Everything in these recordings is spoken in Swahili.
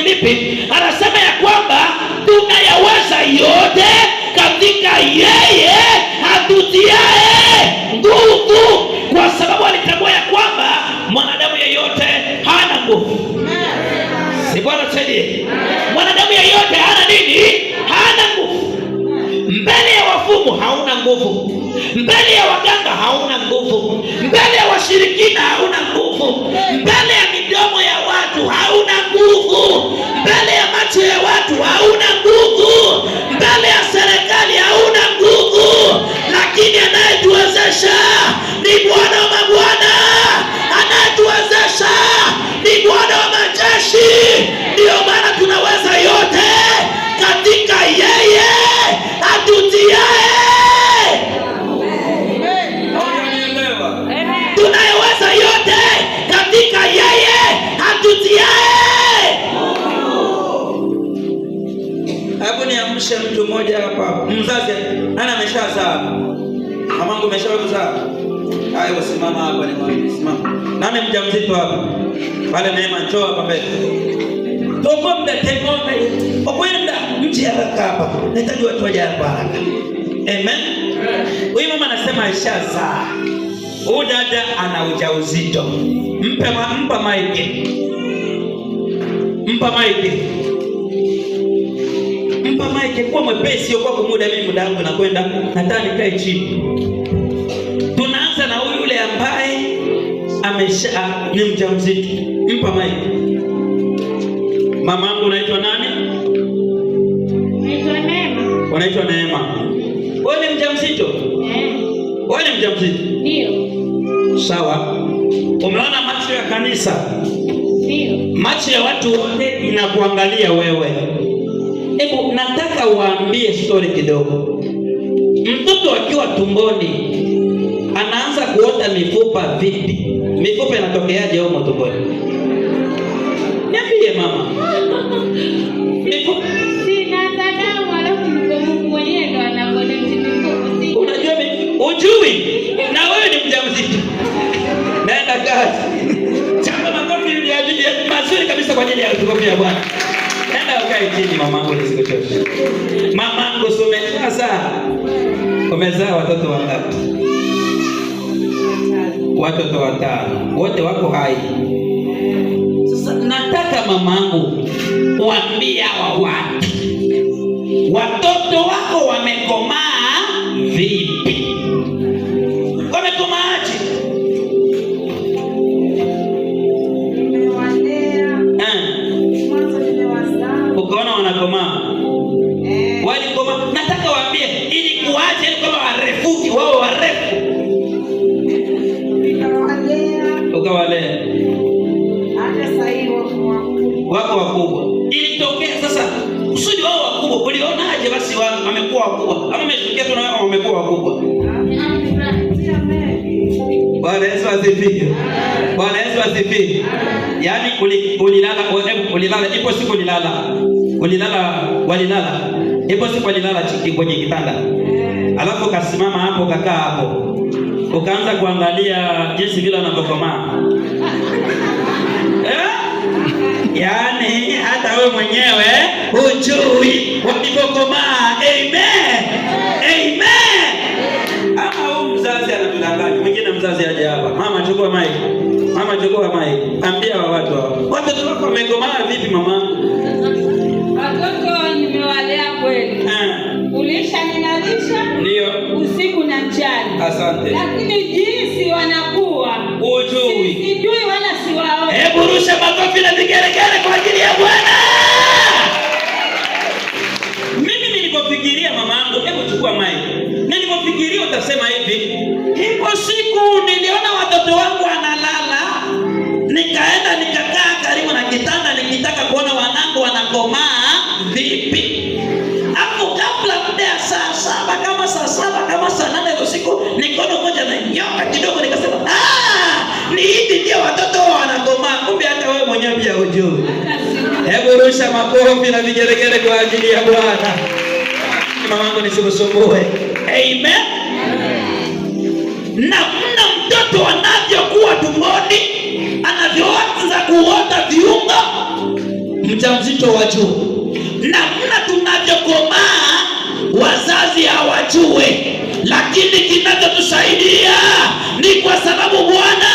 Wafilipi anasema ya kwamba tunayaweza yote katika yeye atutiaye nguvu, kwa sababu alitambua ya kwamba mwanadamu yeyote hana nguvu. Si Bwana tusaidie. Mwanadamu yeyote hana nini? Hana nguvu. Mbele ya wafumu hauna nguvu, mbele ya waganga hauna nguvu, mbele ya washirikina hauna nguvu, mbele ya midomo ya watu hauna nguvu, mbele ya macho ya watu hauna nguvu, mbele ya serikali hauna nguvu. Lakini anayetuwezesha ni Bwana wa mabwana, anayetuwezesha ni Bwana wa majeshi. Ndio maana tunaweza yote katika yeye atutiaye. Tunayeweza yote katika yeye atutiaye. Hapo niamshe mtu mmoja hapa. Mzazi ana ameshazaa. Mamangu ameshazaa. Hayo simama hapa, ni mwalimu simama. Nani mjamzito hapa? Pale Neema njoo hapa mbele. Toko mda tegombe. Okwenda mji haraka hapa. Nahitaji watu waje hapa haraka. Amen. Huyu mama anasema alishazaa. Huyu dada ana ujauzito. Mpa maiki. Mpa maiki. Mpa maiki kwa mwepesi kwa kumuda. Mimi muda wangu nakwenda. Nataka nikae chini. Tunaanza na huyu yule ambaye ni mjamzito. Mpa maiki. Mamangu unaitwa nani? Naitwa Neema. Unaitwa Neema. Wewe ni mjamzito? Wewe ni mjamzito? Ndio. Sawa. Umeona macho ya kanisa? Ndio. Macho ya watu wote inakuangalia wewe. Hebu nataka uambie story kidogo. Mtoto akiwa tumboni anaanza kuota mifupa vipi? Mifupa inatokeaje huko tumboni? Niambie mama. Mifupa Sina damu, alafu Mungu mwenyewe ndo anakonekti mifupa. Unajua ujui na wewe ni mjamzito. Naenda kazi. Chapa makofi ya mazuri kabisa kwa ajili ya utukufu ya Bwana. Nenda ukae chini mamangu, nisikuchoshe. Mamangu umezaa. Umezaa watoto wangapi? Watoto 5. Wote wako hai. Sasa nataka mamangu uambie hawa watoto wako wamekomaa vipi? Wamekomaaje? Ukaona wanakomaa. Walikomaa. Nataka waambie ili kuaje kama warefuki wao warefu. Ukawalea. Wako wakubwa. Ilitokea sasa kusudi wao wakubwa. Ulionaje basi wamekuwa wakubwa? Ama umetokea tu na wao wamekuwa wakubwa? Bwana Yesu asifiwe. Bwana Yesu asifiwe. Yaani ulilala ipo siku walilala. Ipo siku walilala chini kwenye kitanda. Alafu kasimama hapo kakaa hapo. Ukaanza kuangalia jinsi vile wanavyokomaa. Yaani hata wewe mwenyewe hujui walivyokomaa. Amen. Amen. Ama huyu mzazi anatudanganya. Mwingine mzazi aje hapa. Mama chukua mic. Mama chukua mic. Ambia wa watu hao. Watoto wako wamekomaa vipi mama? Watoto nimewalea kweli. Ulishaninalisha? Ndio. Usiku na mchana. Asante. Lakini jinsi wanakuwa hujui. Sijui wala siwaoni. Hebu rusha makofi na vigelegele kwa ajili ya Bwana. Mimi nilipofikiria mamangu, hebu chukua mic. Nilipofikiria utasema hivi, ipo siku niliona watoto wangu wanalala, nikaenda nikakaa karibu na kitanda nikitaka kuona wanangu wanakomaa vipi. Hapo kabla muda ya saa 7 kama saa 7 kama saa 8 usiku nikono moja na nyoka kidogo, nikasema ni hivi ndio watoto wanakomaa. Kumbe hata wewe mwenyewe pia hujui. Hebu rusha makofi na vigelegele kwa ajili ya Bwana. Mamangu nisikusumbue. Amen. Na mtoto anavyokuwa tumboni, anavyoanza kuota viungo, mjamzito wajue. Namna tunavyokomaa wazazi hawajue, lakini kinachotusaidia ni kwa sababu Bwana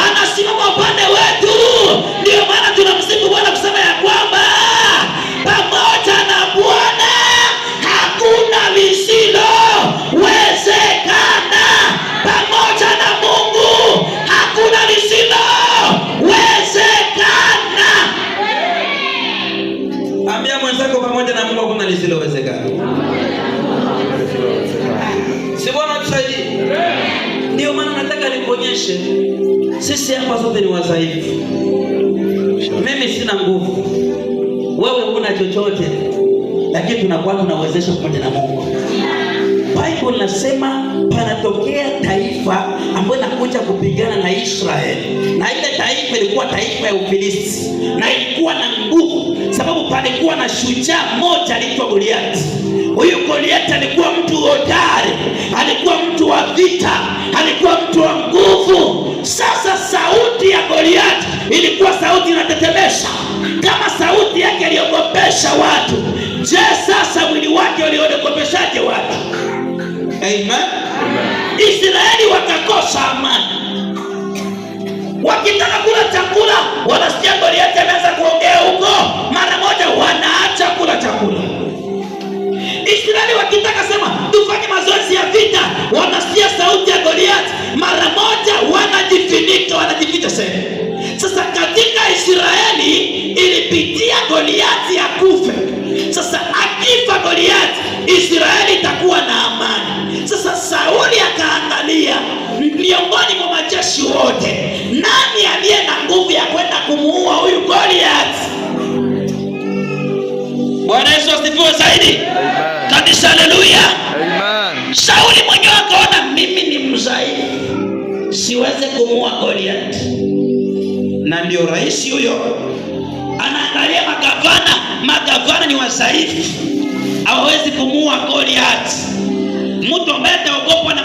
anasimama upande wetu. Ndio maana tunamsifu Bwana kusema ya kwamba pamoja na Bwana hakuna lisilowezekana. Pamoja na Mungu hakuna lisilowezekana. Ambia mwenzako pamoja na Mungu hakuna lisilowezekana. Si Bwana tusaidie. Ndio maana nataka nikuonyeshe sisi hapa sote ni wadhaifu. Mimi sina nguvu, wewe huna chochote, lakini tunakuwa tunawezesha pamoja na Mungu. Bible inasema panatokea taifa ambayo inakuja kupigana na Israeli, na ile taifa ilikuwa taifa ya Ufilisti, na ilikuwa na nguvu sababu palikuwa na shujaa mmoja aliitwa Goliathi. Huyu Goliathi alikuwa mtu hodari, alikuwa mtu wa vita, alikuwa mtu wa nguvu. Sasa sauti ya Goliathi ilikuwa sauti inatetemesha. Kama sauti yake iliogopesha watu, je, sasa mwili wake uliogopeshaje watu? Amen. Israeli wakakosa amani. Wakitaka kula chakula, wanasikia Goliathi ameanza kuongea huko, mara moja wanaacha kula chakula. Israeli wakitaka sema tufanye mazoezi ya vita, wanasikia sauti ya Goliathi, mara moja wanajifinika, wanajificha sehemu. Sasa katika Israeli ilipitia Goliathi akufe. Sasa akifa Goliathi, Israeli itakuwa na amani. Sasa Sauli akaangalia miongoni mwa majeshi wote, nani aliye na nguvu ya kwenda kumuua huyu Goliathi? Bwana Yesu asifiwe zaidi. Kanisa, haleluya. Amen. Sauli mwenyewe akaona mimi ni mzaifu, siwezi kumuua Goliathi. Na ndio rais huyo anaangalia magavana ni wadhaifu, hawezi kumuua Goliathi. Mtu ambaye ataogopwa na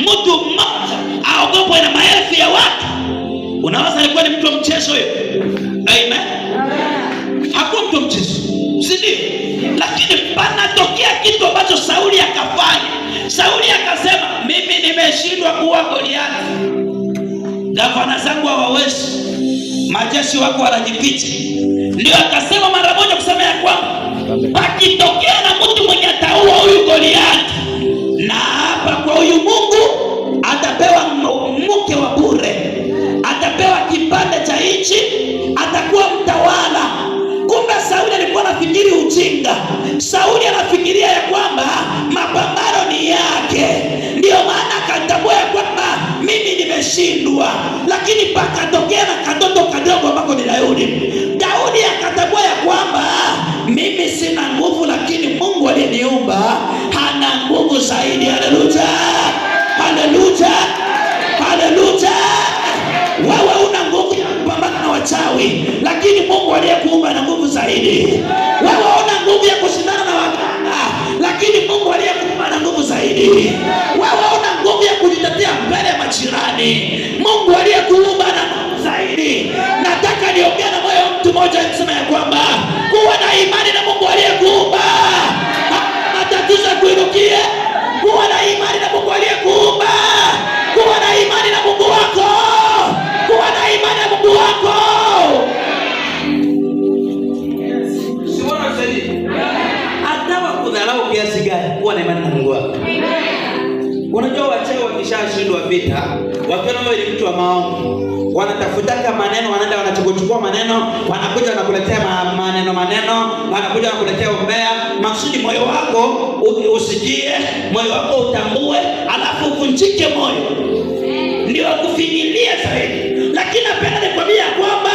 mtu mmoja aogopwa na maelfu ya watu. Unaweza alikuwa ni mtu wa mchezo huyo? Amen. Hakuwa mtu wa mchezo, si ndio? Lakini panatokea kitu ambacho Sauli akafanya. Sauli akasema mimi nimeshindwa kuua Goliathi, gavana zangu hawawezi, majeshi wako wanajificha. Ndio akasema mara moja kusema ya kwamba pakitokea na mtu mwenye ataua huyu Goliathi, na hapa kwa huyu Mungu atapewa mke wa bure, atapewa kipande cha nchi, atakuwa mtawala. Kumbe Sauli alikuwa anafikiri ujinga. Sauli anafikiria ya kwamba mapambano ni yake, ndio maana akatambua ya kwamba mimi nimeshindwa. Lakini pakatokea na katoto kadogo ambako ni Daudi. Daudi akatambua ya kwamba mimi sina nguvu, lakini Mungu aliyeniumba hana nguvu zaidi. Haleluya, haleluya, haleluya. Wewe una nguvu ya kupambana na wachawi, lakini Mungu aliyekuumba ana nguvu zaidi. Wewe una nguvu ya kushindana na waganga, lakini Mungu aliyekuumba ana nguvu zaidi. Wewe una nguvu ya kujitetea mbele ya majirani, Mungu aliyekuumba ana nguvu zaidi. Nataka niongee na moyo mtu mmoja nisema ya kwamba kuwa na imani na Mungu aliyekuumba, matatizo kuinukie. Kuwa na imani na Mungu aliyekuumba, kuwa na imani na Mungu wako, kuwa na imani na Mungu wako. Siwana sadi. Hata wakudharau kiasi gani, kuwa na imani na Mungu wako. Unajua wachawi wakishashindwa vita, wakiona wewe ni mtu wa maombi, wanatafutaka maneno, wanaenda wanachukua maneno, wanakuja wanakuletea maneno, wanakuja wanakuletea umbea, maksudi moyo wako usikie, moyo wako utambue, alafu uvunjike moyo, ndio kufinyilia zaidi. Lakini napenda nikwambia kwamba